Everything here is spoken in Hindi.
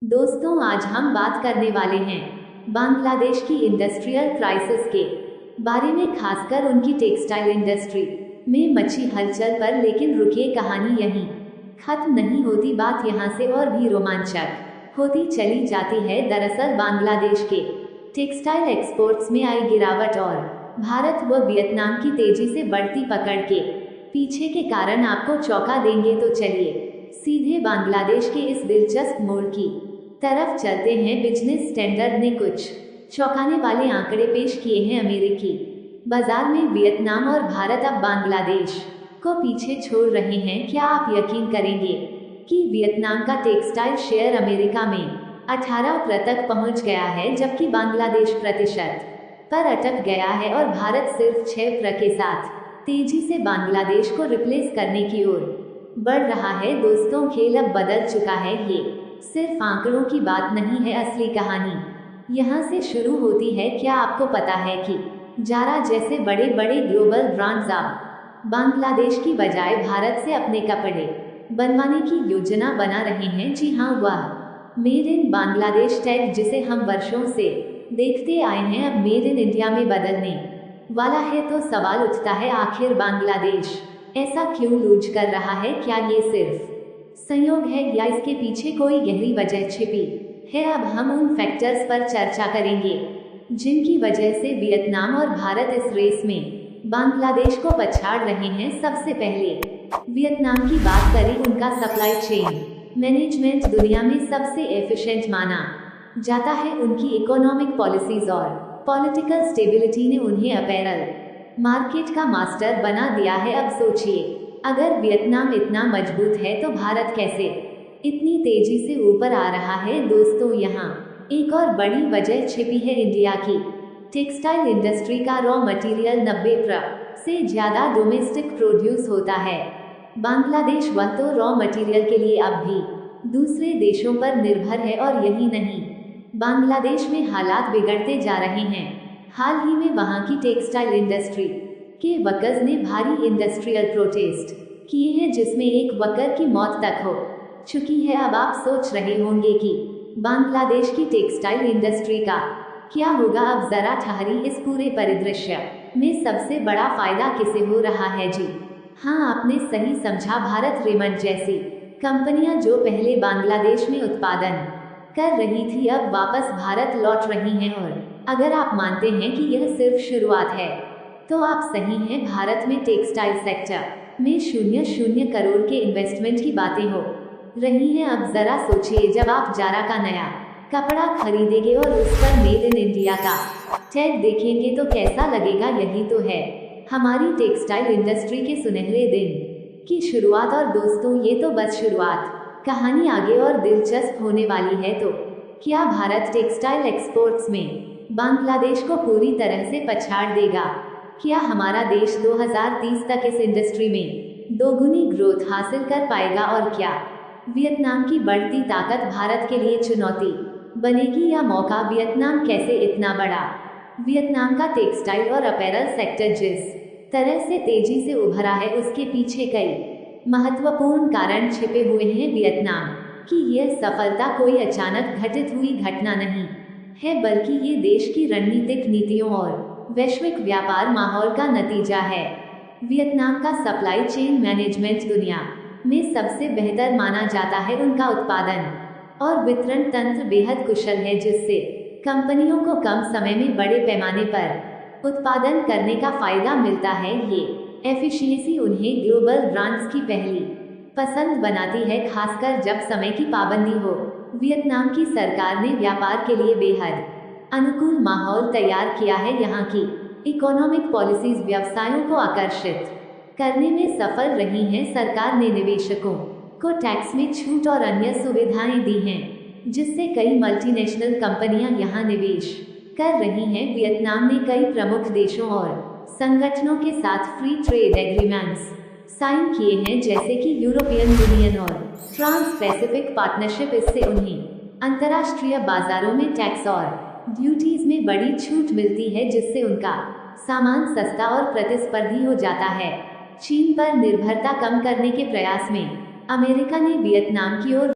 दोस्तों, आज हम बात करने वाले हैं बांग्लादेश की इंडस्ट्रियल क्राइसिस के बारे में, खासकर उनकी टेक्सटाइल इंडस्ट्री में मची हलचल पर। लेकिन रुकिए, कहानी यहीं खत्म नहीं होती। बात यहाँ से और भी रोमांचक होती चली जाती है। दरअसल बांग्लादेश के टेक्सटाइल एक्सपोर्ट्स में आई गिरावट और भारत व वियतनाम की तेजी से बढ़ती पकड़ के पीछे के कारण आपको चौंका देंगे। तो चलिए सीधे बांग्लादेश के इस दिलचस्प मोड़ की तरफ चलते हैं। बिजनेस स्टैंडर्ड ने कुछ चौंकाने वाले आंकड़े पेश किए हैं। अमेरिकी बाजार में वियतनाम और भारत अब बांग्लादेश को पीछे छोड़ रहे हैं। क्या आप यकीन करेंगे कि वियतनाम का टेक्सटाइल शेयर अमेरिका में 18% तक पहुंच गया है, जबकि बांग्लादेश प्रतिशत पर अटक गया है और भारत सिर्फ 6% के साथ तेजी से बांग्लादेश को रिप्लेस करने की ओर बढ़ रहा है। दोस्तों, खेल अब बदल चुका है। ये सिर्फ आंकड़ों की बात नहीं है, असली कहानी यहाँ से शुरू होती है। क्या आपको पता है कि जारा जैसे बड़े बड़े ग्लोबल ब्रांड्स अब बांग्लादेश की बजाय भारत से अपने कपड़े बनवाने की योजना बना रहे हैं? जी हाँ, वह मेड इन बांग्लादेश टैग, जिसे हम वर्षों से देखते आए हैं, अब मेड इन इंडिया में बदलने वाला है। तो सवाल उठता है, आखिर बांग्लादेश ऐसा क्यों लूज कर रहा है? क्या ये सिर्फ संयोग है या इसके पीछे कोई गहरी वजह छिपी है? अब हम उन फैक्टर्स पर चर्चा करेंगे जिनकी वजह से वियतनाम और भारत इस रेस में बांग्लादेश को पछाड़ रहे हैं। सबसे पहले वियतनाम की बात करें। उनका सप्लाई चेन मैनेजमेंट दुनिया में सबसे एफिशिएंट माना जाता है। उनकी इकोनॉमिक पॉलिसीज और पॉलिटिकल स्टेबिलिटी ने उन्हें अपैरल मार्केट का मास्टर बना दिया है। अब सोचिए, अगर वियतनाम इतना मजबूत है तो भारत कैसे इतनी तेजी से ऊपर आ रहा है? दोस्तों, यहाँ एक और बड़ी वजह छिपी है। इंडिया की टेक्सटाइल इंडस्ट्री का रॉ मटेरियल 90% से ज़्यादा डोमेस्टिक प्रोड्यूस होता है। बांग्लादेश वह तो रॉ मटेरियल के लिए अब भी दूसरे देशों पर निर्भर है। और यही नहीं, बांग्लादेश में हालात बिगड़ते जा रहे हैं। हाल ही में वहां की टेक्सटाइल इंडस्ट्री के वर्कर्स ने भारी इंडस्ट्रियल प्रोटेस्ट किए हैं, जिसमें एक वर्कर की मौत तक हो चुकी है। अब आप सोच रहे होंगे कि बांग्लादेश की टेक्सटाइल इंडस्ट्री का क्या होगा? अब जरा ठहरी, इस पूरे परिदृश्य में सबसे बड़ा फायदा किसे हो रहा है? जी हाँ, आपने सही समझा। भारत रेमंड जैसी कंपनियां जो पहले बांग्लादेश में उत्पादन कर रही थी, अब वापस भारत लौट रही हैं। और अगर आप मानते हैं कि यह सिर्फ शुरुआत है तो आप सही हैं। भारत में टेक्सटाइल सेक्टर में 0.0 करोड़ के इन्वेस्टमेंट की बातें हो रही हैं। अब जरा सोचिए, जब आप जारा का नया कपड़ा खरीदेंगे और उस पर मेड इन इंडिया का टैग देखेंगे तो कैसा लगेगा? यही तो है हमारी टेक्सटाइल इंडस्ट्री के सुनहरे दिन की शुरुआत। और दोस्तों, ये तो बस शुरुआत, कहानी आगे और दिलचस्प होने वाली है। तो क्या भारत टेक्सटाइल एक्सपोर्ट्स में बांग्लादेश को पूरी तरह से पछाड़ देगा? क्या हमारा देश 2030 तक इस इंडस्ट्री में दोगुनी ग्रोथ हासिल कर पाएगा? और क्या वियतनाम की बढ़ती ताकत भारत के लिए चुनौती बनेगी या मौका? वियतनाम कैसे इतना बड़ा? वियतनाम का टेक्सटाइल और अपैरल सेक्टर जिस तरह से तेजी से उभरा है, उसके पीछे कई महत्वपूर्ण कारण छिपे हुए हैं। वियतनाम की यह सफलता कोई अचानक घटित हुई घटना नहीं है, बल्कि ये देश की रणनीतिक नीतियों और वैश्विक व्यापार माहौल का नतीजा है। वियतनाम का सप्लाई चेन मैनेजमेंट दुनिया में सबसे बेहतर माना जाता है। उनका उत्पादन और वितरण तंत्र बेहद कुशल है, जिससे कंपनियों को कम समय में बड़े पैमाने पर उत्पादन करने का फायदा मिलता है। ये एफिशिएंसी उन्हें ग्लोबल ब्रांड्स की पहली पसंद बनाती है, खासकर जब समय की पाबंदी हो। वियतनाम की सरकार ने व्यापार के लिए बेहद अनुकूल माहौल तैयार किया है। यहाँ की इकोनॉमिक पॉलिसीज व्यवसायों को आकर्षित करने में सफल रही हैं। सरकार ने निवेशकों को टैक्स में छूट और अन्य सुविधाएं दी हैं, जिससे कई मल्टीनेशनल कंपनियां यहाँ निवेश कर रही हैं। वियतनाम ने कई प्रमुख देशों और संगठनों के साथ फ्री ट्रेड एग्रीमेंट्स साइन किए हैं, जैसे कि यूरोपियन यूनियन और ट्रांस पैसिफिक पार्टनरशिप। इससे उन्हें अंतर्राष्ट्रीय बाजारों में टैक्स और ड्यूटीज में बड़ी छूट मिलती है, जिससे उनका सामान सस्ता और प्रतिस्पर्धी हो जाता है। चीन पर निर्भरता कम करने के प्रयास में अमेरिका ने वियतनाम की ओर